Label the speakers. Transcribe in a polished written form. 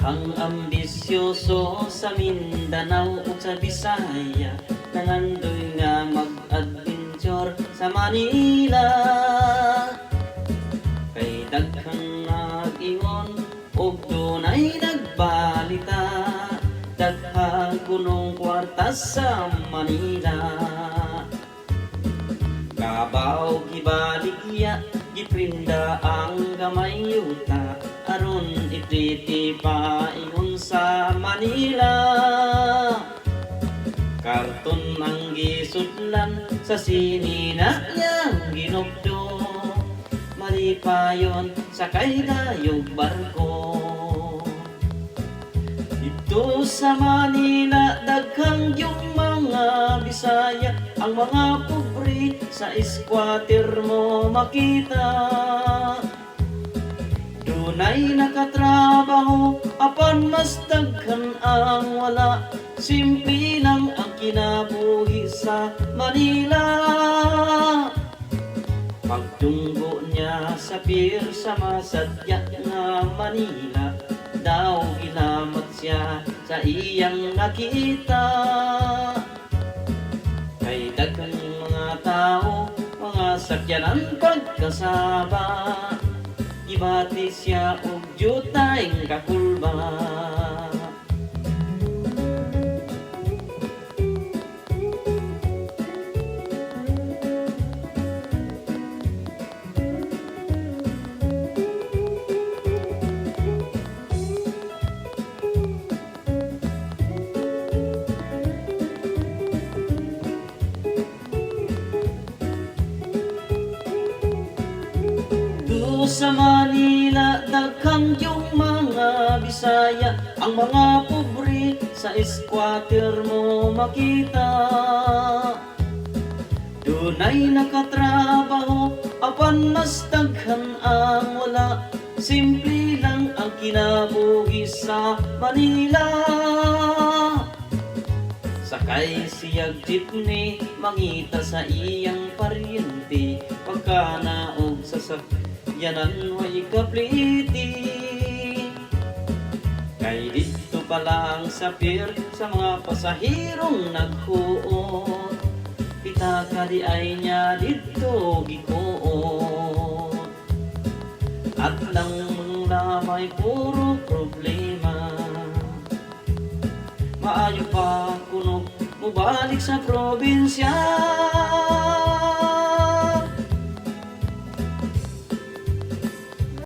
Speaker 1: Ang ambisyoso sa Mindanao ug sa Bisaya nangandoy nga mag-adventure sa Manila. Kay daghang nag-ingon ug dunay nagbalita, daghang punong kwarta sa Manila. Kabaw gibaligya, giprinda ang gamay yuta, aron itriti paingon sa Manila. Karton ang gisudlan sa sinina niyang ginupdo, malipayon sakay dayog barko. Dito sa Manila daghang yung mga Bisaya, ang mga pobre sa squatter mo makita. Dunay nakatrabaho apan mas daghan ang wala, simple lang ang kinabuhi sa Manila. Pagtunggo niya sa pier sa masadya nga Manila, daw gilamat siya sa iyang nakita. Kay daghang mga tao, mga sakyanan pagkasaba, ibati siya og jutayng kakulba. Sa Manila daghang yung mga Bisaya, ang mga pobre sa squatter mo makita. Dunay nakatrabaho apan mas daghan ang wala, simple lang ang kinabuhi sa Manila. Sakay siyag jeepney, mangita sa iyang paryente, pagka naog sa yanan way kapliti. Kay dito pa lang sa pier, sa mga pasahirong naghuot, pitaka di ay niya dito gikuot. At lang mga may puro problema, maayo pa kuno mubalik sa probinsya.